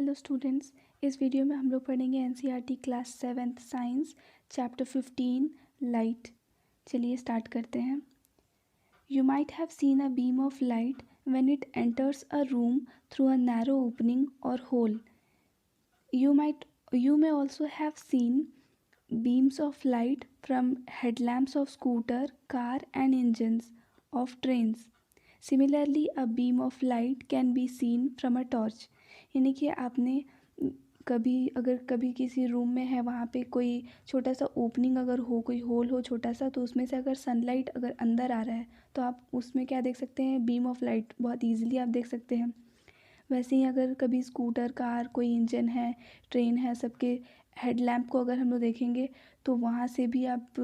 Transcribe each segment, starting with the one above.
Hello students, इस video में हम लोग पढ़ेंगे NCERT class 7th science chapter 15 light. चलिए स्टार्ट करते हैं। You might have seen a beam of light when it enters a room through a narrow opening और whole. You may also have seen beams of light from headlamps of scooter, car and engines of trains. Similarly, a beam of light can be seen from a torch. यानी कि आपने कभी किसी room में है, वहाँ पे कोई छोटा सा ओपनिंग अगर हो, कोई होल हो छोटा सा, तो उसमें से अगर सनलाइट अगर अंदर आ रहा है तो आप उसमें क्या देख सकते हैं, बीम ऑफ लाइट बहुत ईजिली आप देख सकते हैं। वैसे ही अगर कभी स्कूटर, कार, कोई इंजन है, ट्रेन है, सबके हेडलैम्प को अगर हम लोग देखेंगे तो वहाँ से भी आप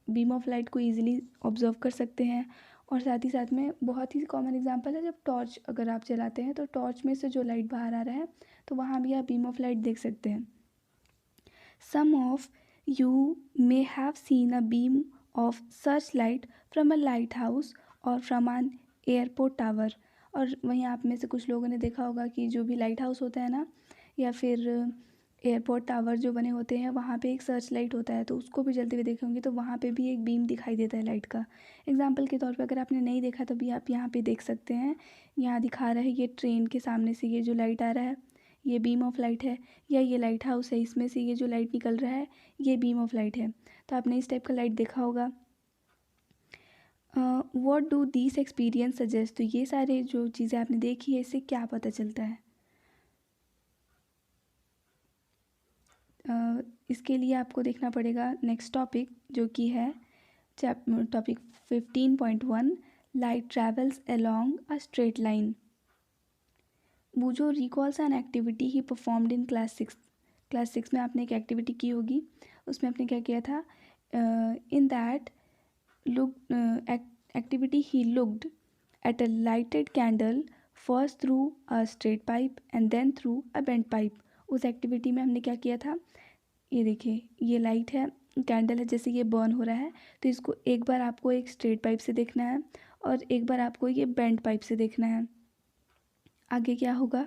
बीम ऑफ लाइट को ईजिली ऑब्जर्व कर सकते हैं। और साथ ही साथ में बहुत ही कॉमन एग्जांपल है, जब टॉर्च अगर आप जलाते हैं तो टॉर्च में से जो लाइट बाहर आ रहा है तो वहाँ भी आप बीम ऑफ लाइट देख सकते हैं। Some of you may have seen a beam of search light from a light house और फ्रॉम एन एयरपोर्ट टावर। और वहीं आप में से कुछ लोगों ने देखा होगा कि जो भी लाइट हाउस होता है ना, या फिर एयरपोर्ट टावर जो बने होते हैं, वहाँ पे एक सर्च लाइट होता है, तो उसको भी जलते हुए देखे होंगे, तो वहाँ पे भी एक बीम दिखाई देता है लाइट का। एग्जाम्पल के तौर पे अगर आपने नहीं देखा तो भी आप यहाँ पे देख सकते हैं। यहाँ दिखा रहा है, ये ट्रेन के सामने से ये जो लाइट आ रहा है ये बीम ऑफ लाइट है, या ये लाइट हाउस है, इसमें से ये जो लाइट निकल रहा है ये बीम ऑफ लाइट है। तो आपने इस टाइप का लाइट देखा होगा। What do this experience suggest, तो ये सारे जो चीज़ें आपने देखी है इससे क्या पता चलता है। इसके लिए आपको देखना पड़ेगा नेक्स्ट टॉपिक, जो कि है topic 15.1 light travels along a straight line. Boojho recalls an activity he performed in class six में आपने एक एक्टिविटी की होगी, उसमें आपने क्या किया था। In that activity he looked at a lighted candle first through a straight pipe and then through a bent pipe। उस एक्टिविटी में हमने क्या किया था, ये देखिए ये लाइट है, कैंडल है, जैसे ये बर्न हो रहा है, तो इसको एक बार आपको एक स्ट्रेट पाइप से देखना है और एक बार आपको ये बेंट पाइप से देखना है। आगे क्या होगा,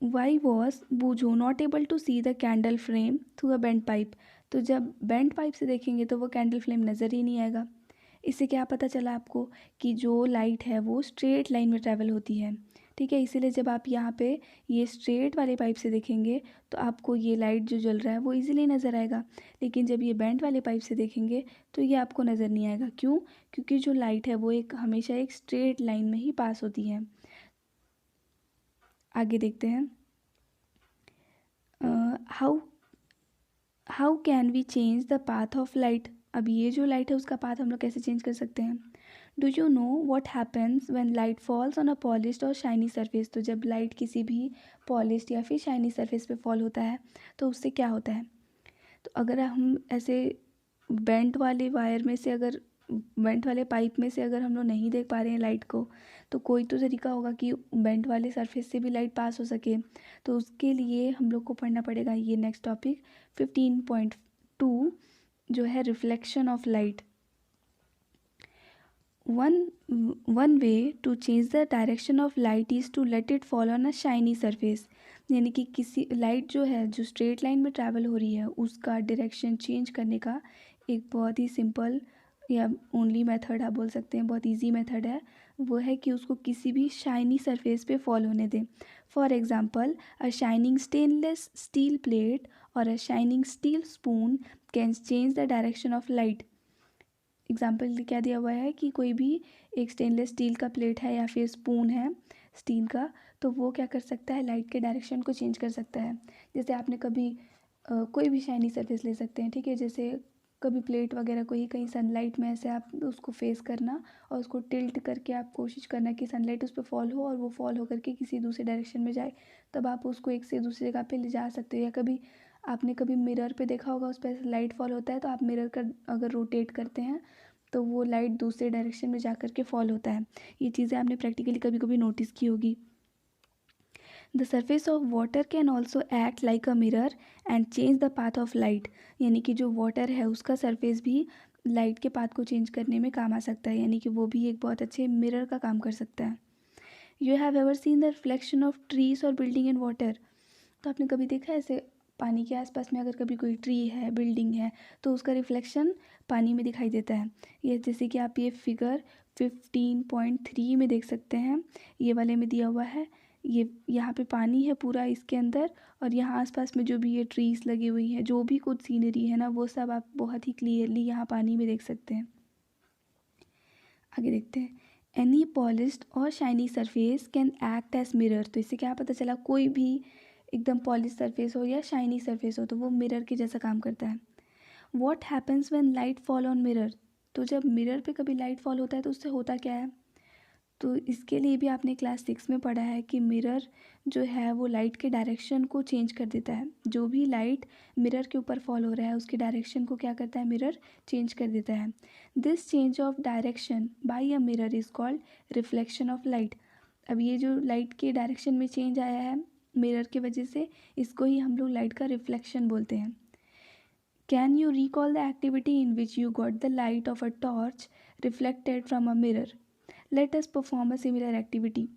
why was Boojho not able to see the candle flame through a bent pipe. तो जब बेंट पाइप से देखेंगे तो वो कैंडल फ्लेम नज़र ही नहीं आएगा। इससे क्या पता चला आपको कि जो लाइट है वो स्ट्रेट लाइन में ट्रैवल होती है, ठीक है। इसीलिए जब आप यहाँ पे ये स्ट्रेट वाले पाइप से देखेंगे तो आपको ये लाइट जो जल रहा है वो इजीली नज़र आएगा, लेकिन जब ये बेंट वाले पाइप से देखेंगे तो ये आपको नज़र नहीं आएगा। क्यों? क्योंकि जो लाइट है वो हमेशा एक स्ट्रेट लाइन में ही पास होती है। आगे देखते हैं, how can we change the path of light. अब ये जो लाइट है उसका पाथ हम लोग कैसे चेंज कर सकते हैं। Do you know what happens when light falls on a polished और शाइनी सरफेस। तो जब लाइट किसी भी पॉलिश्ड या फिर शाइनी सरफेस पे फॉल होता है तो उससे क्या होता है। तो अगर हम ऐसे बेंट वाले वायर में से अगर बेंट वाले पाइप में से अगर हम लोग नहीं देख पा रहे हैं लाइट को, तो कोई तो तरीका होगा कि बेंट वाले सरफेस से भी लाइट पास हो सके। तो उसके लिए हम लोग को पढ़ना पड़ेगा ये नेक्स्ट टॉपिक 15.2 जो है reflection of light. One way to change the direction of light is to let it fall on a shiny surface. यानी कि किसी लाइट जो है जो स्ट्रेट लाइन में ट्रैवल हो रही है उसका डायरेक्शन चेंज करने का एक बहुत ही सिंपल या ओनली मेथड आप बोल सकते हैं, बहुत इजी मेथड है, वो है कि उसको किसी भी शाइनी सरफेस पे फॉल होने दें। For example, a shining stainless steel plate और a shining steel spoon can change the direction of light. Example क्या दिया हुआ है कि कोई भी एक स्टेनलेस स्टील का प्लेट है या फिर स्पून है स्टील का, तो वो क्या कर सकता है, लाइट के डायरेक्शन को चेंज कर सकता है। जैसे आपने कभी कोई भी शाइनी सरफेस ले सकते हैं, ठीक है, जैसे कभी प्लेट वगैरह को ही कहीं सनलाइट में ऐसे आप उसको फेस करना और उसको टिल्ट करके आप कोशिश करना कि सनलाइट उस पर फॉल हो और वो फॉल होकर के किसी दूसरे डायरेक्शन में जाए, तब आप उसको एक से दूसरी जगह पे ले जा सकते हो। या कभी आपने कभी मिरर पे देखा होगा, उस पर लाइट फॉल होता है तो आप मिरर का अगर रोटेट करते हैं तो वो लाइट दूसरे डायरेक्शन में जा कर के फॉल होता है। ये चीज़ें आपने प्रैक्टिकली कभी कभी नोटिस की होगी। The surface of water can also act like a mirror and change the path of light. यानी कि जो वाटर है उसका सरफेस भी लाइट के पाथ को चेंज करने में काम आ सकता है, यानी कि वो भी एक बहुत अच्छे मिरर का काम कर सकता है। You have ever seen the reflection of trees और बिल्डिंग इन वाटर। तो आपने कभी देखा है ऐसे पानी के आसपास में अगर कभी कोई ट्री है, बिल्डिंग है, तो उसका रिफ्लेक्शन पानी में दिखाई देता है। ये जैसे कि आप ये फिगर 15.3 में देख सकते हैं, ये वाले में दिया हुआ है। ये यहाँ पे पानी है पूरा इसके अंदर, और यहाँ आसपास में जो भी ये ट्रीज लगी हुई है, जो भी कुछ सीनरी है ना, वो सब आप बहुत ही क्लियरली यहाँ पानी में देख सकते हैं। आगे देखते हैं, एनी पॉलिश्ड और shiny surface can act as mirror. तो इससे क्या पता चला, कोई भी एकदम पॉलिश सरफेस हो या शाइनी सरफेस हो तो वो मिरर के जैसा काम करता है। What happens when light fall on mirror. तो जब मिरर पे कभी लाइट फॉल होता है तो उससे होता क्या है, तो इसके लिए भी आपने क्लास 6 में पढ़ा है कि मिरर जो है वो लाइट के डायरेक्शन को चेंज कर देता है। जो भी लाइट मिरर के ऊपर फॉल हो रहा है उसके डायरेक्शन को क्या करता है, मिरर चेंज कर देता है। This change of direction by a mirror is called reflection of light. अब ये जो लाइट के डायरेक्शन में चेंज आया है मिरर की वजह से, इसको ही हम लोग लाइट का रिफ्लेक्शन बोलते हैं। Can you recall the activity in which you got the light of a torch reflected from a mirror. Let us perform a similar activity.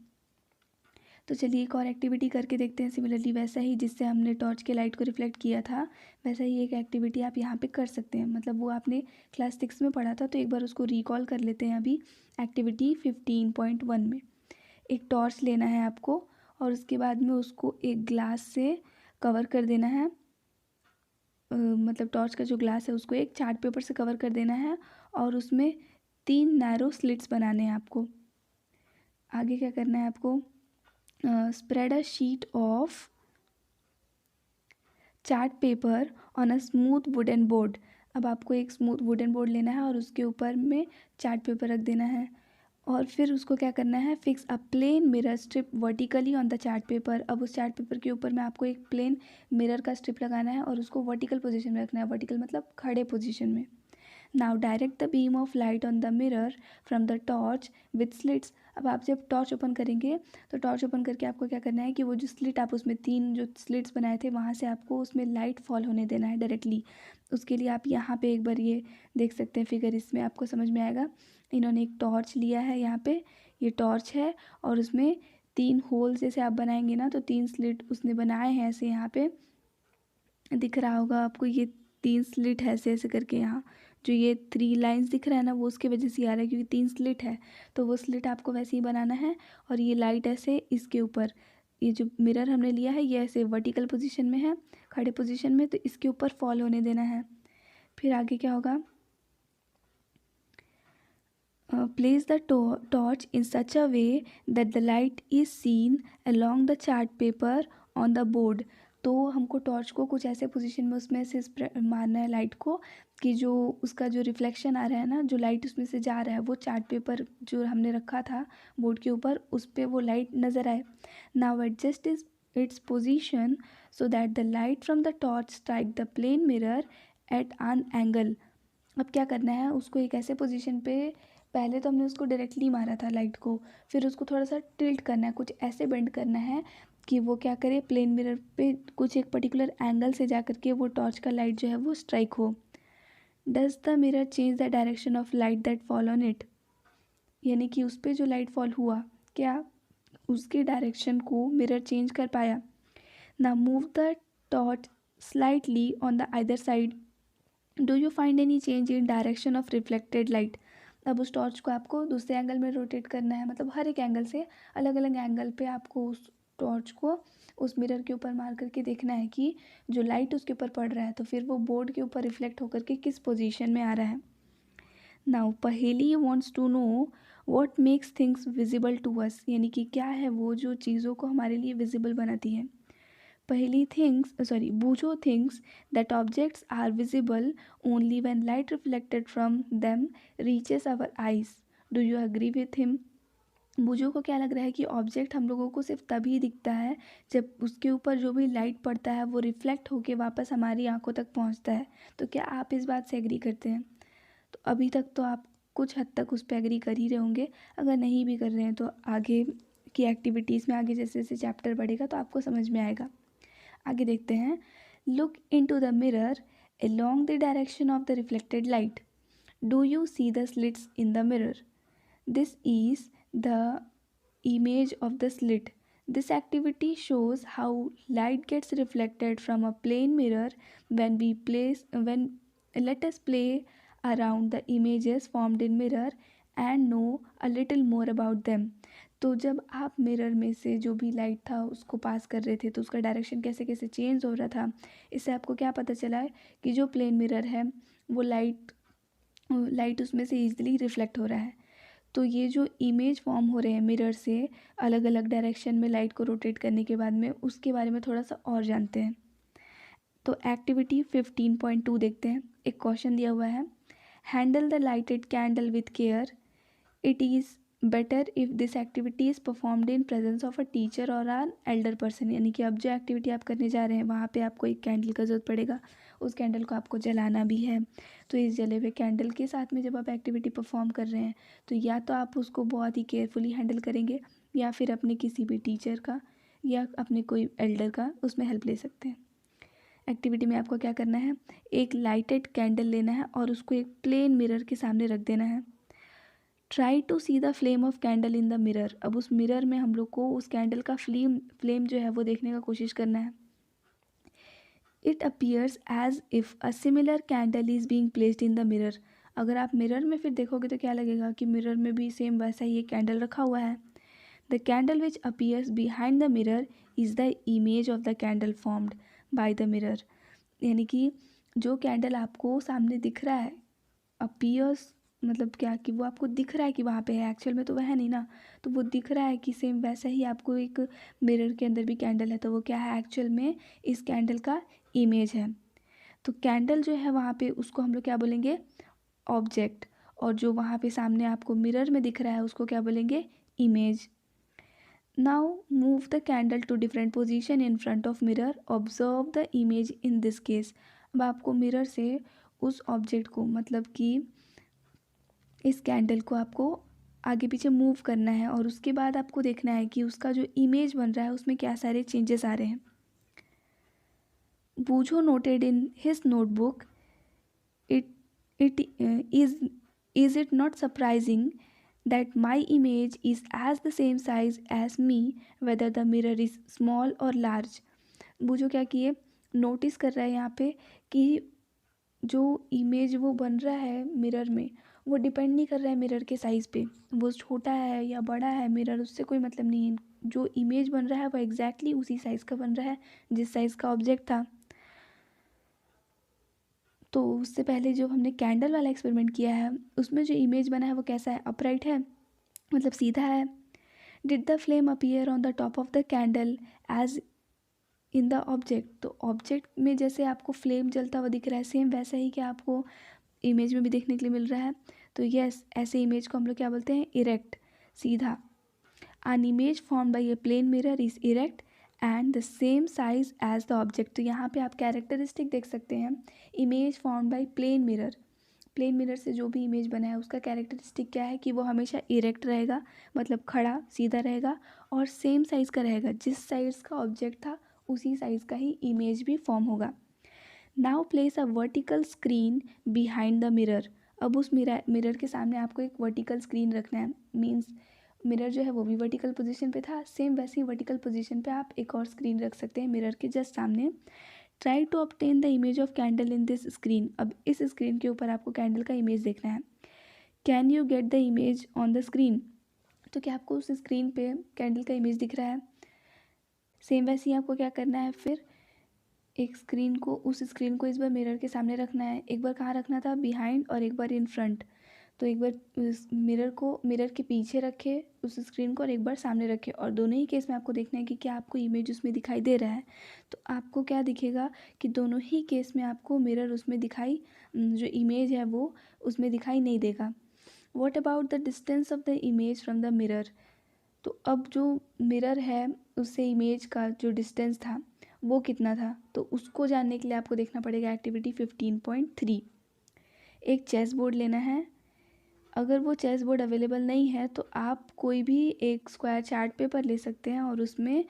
तो चलिए एक और एक्टिविटी करके देखते हैं सिमिलरली, वैसा ही जिससे हमने टॉर्च के लाइट को रिफ्लेक्ट किया था वैसा ही एक एक्टिविटी आप यहाँ पे कर सकते हैं। मतलब वो आपने क्लास 6 में पढ़ा था, तो एक बार उसको रिकॉल कर लेते हैं अभी। एक्टिविटी 15.1 में एक टॉर्च लेना है आपको, और उसके बाद में उसको एक ग्लास से कवर कर देना है। मतलब टॉर्च का जो ग्लास है उसको एक चार्ट पेपर से कवर कर देना है, और उसमें 3 नैरो स्लिट्स बनाने हैं आपको। आगे क्या करना है आपको, spread a sheet of chart paper on a smooth wooden board. अब आपको एक स्मूथ वुडन बोर्ड लेना है और उसके ऊपर में चार्ट पेपर रख देना है, और फिर उसको क्या करना है, fix a plane mirror strip vertically on the chart paper. अब उस चार्ट पेपर के ऊपर में आपको एक प्लेन मिरर का स्ट्रिप लगाना है और उसको वर्टिकल पोजीशन में रखना है। वर्टिकल मतलब खड़े पोजीशन में। Now direct the beam of light on the mirror from the torch with slits. अब आप जब टॉर्च ओपन करेंगे तो टॉर्च ओपन करके आपको क्या करना है कि वो जो स्लिट आप उसमें 3 जो स्लिट्स बनाए थे वहाँ से आपको उसमें लाइट फॉल होने देना है डायरेक्टली। उसके लिए आप यहाँ पे एक बार ये देख सकते हैं फिगर, इसमें आपको समझ में आएगा। इन्होंने एक टॉर्च लिया है, यहाँ पे ये टॉर्च है और उसमें 3 होल जैसे आप बनाएंगे ना, तो 3 स्लिट उसने बनाए हैं ऐसे। यहाँ पे दिख रहा होगा आपको, ये 3 स्लिट है ऐसे ऐसे करके। यहाँ जो ये 3 लाइंस दिख रहा है ना, वो उसके वजह से आ रहा है क्योंकि 3 स्लिट है, तो वो स्लिट आपको वैसे ही बनाना है। और ये लाइट ऐसे इसके ऊपर, ये जो मिरर हमने लिया है ये ऐसे वर्टिकल पोजीशन में है, खड़े पोजीशन में, तो इसके ऊपर फॉल होने देना है। फिर आगे क्या होगा, place the torch in such a way that the light is seen along the chart paper on the board। तो हमको टॉर्च को कुछ ऐसे पोजीशन में उसमें से मारना है लाइट को कि जो उसका जो रिफ्लेक्शन आ रहा है ना, जो लाइट उसमें से जा रहा है वो चार्ट पेपर जो हमने रखा था बोर्ड के ऊपर उस पर वो लाइट नज़र आए। Now adjust is its position so that the light from the torch strike the plane mirror at an angle. अब क्या करना है, उसको एक ऐसे पोजीशन पे, पहले तो हमने उसको डायरेक्टली मारा था लाइट को, फिर उसको थोड़ा सा टिल्ट करना है, कुछ ऐसे बेंड करना है कि वो क्या करे, प्लेन मिरर पे कुछ एक पर्टिकुलर एंगल से जा करके वो टॉर्च का लाइट जो है वो स्ट्राइक हो। Does the mirror change the direction of light that fall on it. यानी कि उस पर जो लाइट फॉल हुआ, क्या उसके डायरेक्शन को मिरर चेंज कर पाया। ना move the torch slightly on the other side, do you find any change in direction of reflected light. अब उस टॉर्च को आपको दूसरे एंगल में रोटेट करना है, मतलब हर एक एंगल से, अलग अलग एंगल पे आपको उस टॉर्च को उस मिरर के ऊपर मार करके देखना है कि जो लाइट उसके ऊपर पड़ रहा है तो फिर वो बोर्ड के ऊपर रिफ्लेक्ट होकर के किस पोजीशन में आ रहा है। Now Paheli wants to know what makes things visible to us, यानी कि क्या है वो जो चीज़ों को हमारे लिए विजिबल बनाती है। पहली Boojho things that objects are visible only when light reflected from them reaches our eyes. Do you agree with him. Boojho को क्या लग रहा है कि ऑब्जेक्ट हम लोगों को सिर्फ तभी दिखता है जब उसके ऊपर जो भी लाइट पड़ता है वो रिफ्लेक्ट होके वापस हमारी आंखों तक पहुंचता है। तो क्या आप इस बात से एग्री करते हैं। तो अभी तक तो आप कुछ हद तक उस पर एग्री कर ही रहे होंगे। अगर नहीं भी कर रहे हैं तो आगे की एक्टिविटीज़ में, आगे जैसे जैसे चैप्टर बढ़ेगा तो आपको समझ में आएगा। आगे देखते हैं, look into the mirror along the direction of the reflected light. Do you see the slits in the mirror? This is the image of the slit. This activity shows how light gets reflected from a plane mirror when let us play around the images formed in mirror and know a little more about them. तो जब आप mirror में से जो भी light था उसको पास कर रहे थे तो उसका डायरेक्शन कैसे कैसे चेंज हो रहा था, इससे आपको क्या पता चला है कि जो प्लेन मिरर है वो लाइट उसमें से ईजिली रिफ्लेक्ट हो रहा है। तो ये जो इमेज फॉर्म हो रहे हैं मिरर से अलग अलग डायरेक्शन में लाइट को रोटेट करने के बाद में, उसके बारे में थोड़ा सा और जानते हैं। तो एक्टिविटी 15.2 देखते हैं। एक क्वेश्चन दिया हुआ है, handle the lighted candle with care, it is better if this activity is performed in presence of a teacher और आन एल्डर पर्सन। यानी कि अब जो एक्टिविटी आप करने जा रहे हैं वहाँ पे आपको एक कैंडल का ज़रूरत पड़ेगा, उस कैंडल को आपको जलाना भी है। तो इस जले हुए कैंडल के साथ में जब आप एक्टिविटी परफॉर्म कर रहे हैं तो या तो आप उसको बहुत ही केयरफुली हैंडल करेंगे या फिर अपने किसी भी टीचर का या अपने कोई एल्डर का उसमें हेल्प ले सकते हैं। एक्टिविटी में आपको क्या करना है, एक लाइटेड कैंडल लेना है और उसको एक प्लेन मिरर के सामने रख देना है। Try to see the flame of candle in the mirror. अब उस मिरर में हम लोग को उस कैंडल का फ्लेम जो है वो देखने का कोशिश करना है। It appears as if a similar candle is being placed in the mirror. अगर आप मिरर में फिर देखोगे तो क्या लगेगा कि मिरर में भी सेम वैसा ही एक कैंडल रखा हुआ है। The candle which appears behind the mirror is the image of the candle formed by the mirror. यानी कि जो कैंडल आपको सामने दिख रहा है, अपीयर्स मतलब क्या कि वो आपको दिख रहा है कि वहाँ पे है, एक्चुअल में तो वह है नहीं ना। तो वो दिख रहा है कि सेम वैसा ही आपको एक मिरर के अंदर भी कैंडल है, तो वो क्या है, एक्चुअल में इस कैंडल का इमेज है। तो कैंडल जो है वहाँ पे उसको हम लोग क्या बोलेंगे, ऑब्जेक्ट, और जो वहाँ पे सामने आपको मिरर में दिख रहा है उसको क्या बोलेंगे, image. Now move the candle to different position in front of mirror, observe the image in this case. अब आपको मिरर से उस ऑब्जेक्ट को मतलब कि इस कैंडल को आपको आगे पीछे मूव करना है और उसके बाद आपको देखना है कि उसका जो इमेज बन रहा है उसमें क्या सारे चेंजेस आ रहे हैं। Boojho noted in his notebook, it is it not surprising that my image is as the same size as me whether the mirror is small or large। बूझो क्या किए, नोटिस कर रहा है यहाँ पे कि जो इमेज वो बन रहा है मिरर में वो डिपेंड नहीं कर रहा है मिरर के साइज़ पे, वो छोटा है या बड़ा है मिरर उससे कोई मतलब नहीं है। जो इमेज बन रहा है वो एग्जैक्टली उसी साइज़ का बन रहा है जिस साइज़ का ऑब्जेक्ट था। तो उससे पहले जो हमने कैंडल वाला एक्सपेरिमेंट किया है उसमें जो इमेज बना है वो कैसा है, अपराइट है, मतलब सीधा है। Did the flame appear on the top of the candle as in the object. तो ऑब्जेक्ट में जैसे आपको फ्लेम जलता हुआ दिख रहा है सेम वैसा ही क्या आपको इमेज में भी देखने के लिए मिल रहा है। तो यस, ऐसे इमेज को हम लोग क्या बोलते हैं, इरेक्ट, सीधा। An image form by a plane mirror is erect and the same size as the object. तो यहाँ पे आप कैरेक्टरिस्टिक देख सकते हैं, image form by plane mirror. Plane mirror से जो भी इमेज बना है उसका कैरेक्टरिस्टिक क्या है कि वो हमेशा इरेक्ट रहेगा, मतलब खड़ा सीधा रहेगा, और सेम साइज़ का रहेगा, जिस साइज़ का ऑब्जेक्ट था उसी साइज़ का ही इमेज भी फॉर्म होगा। Now place a vertical screen behind the mirror. अब उस मिरर के सामने आपको एक वर्टिकल स्क्रीन रखना है, मीन्स मिरर जो है वो भी वर्टिकल पोजीशन पे था, सेम वैसी वर्टिकल पोजीशन पे आप एक और स्क्रीन रख सकते हैं मिरर के जस्ट सामने। Try to obtain the image of candle in this screen. अब इस स्क्रीन के ऊपर आपको कैंडल का इमेज देखना है। Can you get the image on the screen. तो क्या आपको उस स्क्रीन पे कैंडल का इमेज दिख रहा है। सेम वैसे ही आपको क्या करना है, फिर उस स्क्रीन को इस बार मिरर के सामने रखना है। एक बार कहाँ रखना था, बिहाइंड, और एक बार इन फ्रंट। तो एक बार मिरर के पीछे रखे उस स्क्रीन को और एक बार सामने रखे, और दोनों ही केस में आपको देखना है कि क्या आपको इमेज उसमें दिखाई दे रहा है। तो आपको क्या दिखेगा कि दोनों ही केस में आपको मिरर उसमें दिखाई, जो इमेज है वो उसमें दिखाई नहीं देगा। What about the distance of the image from the mirror. तो अब जो मिरर है उससे इमेज का जो डिस्टेंस था वो कितना था, तो उसको जानने के लिए आपको देखना पड़ेगा एक्टिविटी 15.3। एक चेस बोर्ड लेना है। अगर वो चेस बोर्ड अवेलेबल नहीं है तो आप कोई भी एक स्क्वायर चार्ट पेपर ले सकते हैं और उसमें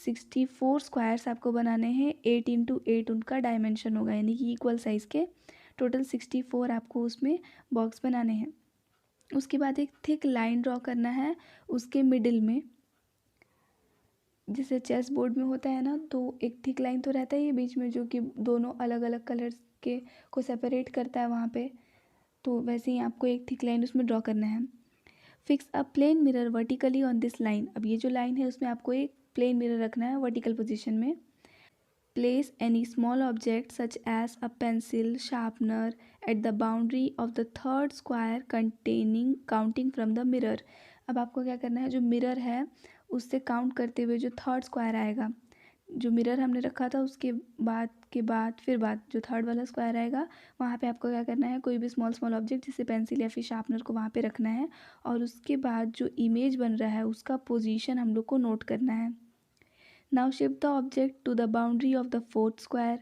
64 स्क्वायर्स आपको बनाने हैं। 8x8 उनका डायमेंशन होगा, यानी कि इक्वल साइज़ के टोटल 64 आपको उसमें बॉक्स बनाने हैं। उसके बाद एक थिक लाइन ड्रॉ करना है उसके मिडिल में, जैसे चेस बोर्ड में होता है ना, तो एक थिक लाइन तो रहता है ये बीच में, जो कि दोनों अलग अलग कलर्स के को सेपरेट करता है वहाँ पे। तो वैसे ही आपको एक थिक लाइन उसमें ड्रॉ करना है। Fix a plane mirror vertically on this line. अब ये जो लाइन है उसमें आपको एक प्लेन मिरर रखना है वर्टिकल पोजीशन में। Place any small object such as a pencil sharpener at the boundary of the third square counting from the mirror। अब आपको क्या करना है, जो मिरर है उससे काउंट करते हुए जो थर्ड स्क्वायर आएगा, जो मिरर हमने रखा था उसके बाद जो थर्ड वाला स्क्वायर आएगा, वहाँ पे आपको क्या करना है, कोई भी स्मॉल स्मॉल ऑब्जेक्ट जैसे पेंसिल या फिर शार्पनर को वहाँ पे रखना है। और उसके बाद जो इमेज बन रहा है उसका पोजीशन हम लोग को नोट करना है। Now shift the object to the boundary of the fourth square.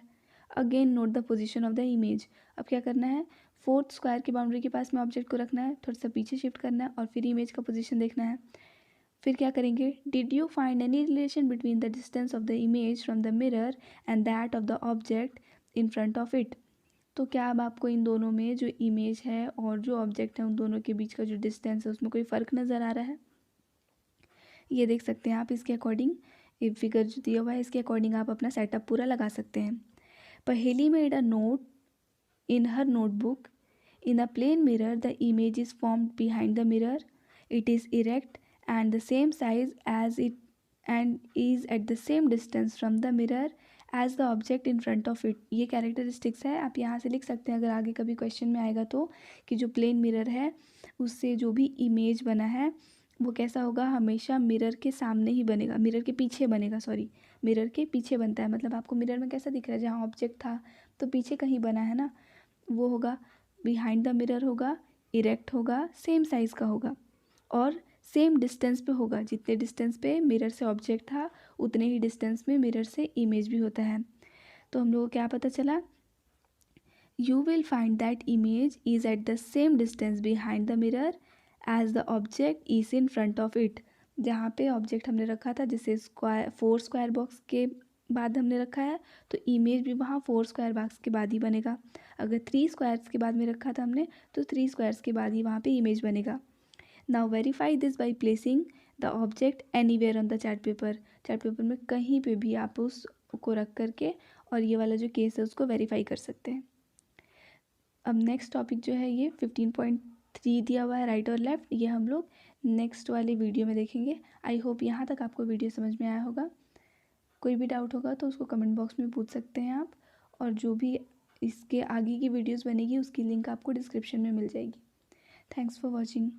Again note the position of the image। अब क्या करना है, फोर्थ स्क्वायर की बाउंड्री के पास में ऑब्जेक्ट को रखना है, थोड़ा सा पीछे शिफ्ट करना है और फिर इमेज का पोजीशन देखना है। फिर क्या करेंगे, did you find any relation between the distance of the image from the mirror and that of the object in front of it. तो क्या अब आपको इन दोनों में जो इमेज है और जो ऑब्जेक्ट है उन दोनों के बीच का जो डिस्टेंस है उसमें कोई फ़र्क नज़र आ रहा है? ये देख सकते हैं आप इसके अकॉर्डिंग, ये फिगर जो दिया हुआ है इसके अकॉर्डिंग आप अपना सेटअप पूरा लगा सकते हैं। Paheli made a note in her notebook, in a plane mirror the image is formed behind the mirror, it is erect and the same size as it and is at the same distance from the mirror as the object in front of it. ये characteristics है, आप यहाँ से लिख सकते हैं अगर आगे कभी क्वेश्चन में आएगा तो, कि जो प्लेन मिरर है उससे जो भी इमेज बना है वो कैसा होगा, हमेशा मिरर के सामने ही बनेगा, मिरर के पीछे बनेगा, सॉरी मिरर के पीछे बनता है। मतलब आपको मिरर में कैसा दिख रहा है, जहाँ ऑब्जेक्ट था तो पीछे कहीं बना है ना, वो होगा बिहाइंड द मिरर होगा, इरेक्ट होगा, सेम साइज़ का होगा और सेम डिस्टेंस पे होगा। जितने डिस्टेंस पे मिरर से ऑब्जेक्ट था उतने ही डिस्टेंस में मिरर से इमेज भी होता है। तो हम लोगों को क्या पता चला, you will find that image is at the same distance behind the mirror as the object is in front of it. जहाँ पे ऑब्जेक्ट हमने रखा था, जैसे स्क्वायर 4 स्क्वायर बॉक्स के बाद हमने रखा है तो इमेज भी वहाँ 4 स्क्वायर बॉक्स के बाद ही बनेगा। अगर 3 स्क्वायर्स के बाद में रखा था हमने तो 3 स्क्वायर्स के बाद ही वहाँ पे इमेज बनेगा। Now verify this by placing the object anywhere on the chart paper. Chart paper में कहीं पे भी आप उसको रख करके और ये वाला जो केस है उसको वेरीफाई कर सकते हैं। अब नेक्स्ट टॉपिक जो है ये 15.3 दिया हुआ है, राइट और लेफ़्ट, ये हम लोग नेक्स्ट वाले वीडियो में देखेंगे। आई होप यहाँ तक आपको वीडियो समझ में आया होगा। कोई भी डाउट होगा तो उसको कमेंट बॉक्स में पूछ सकते हैं आप, और जो भी इसके आगे की वीडियोस बनेगी उसकी लिंक आपको डिस्क्रिप्शन में मिल जाएगी। Thanks for watching.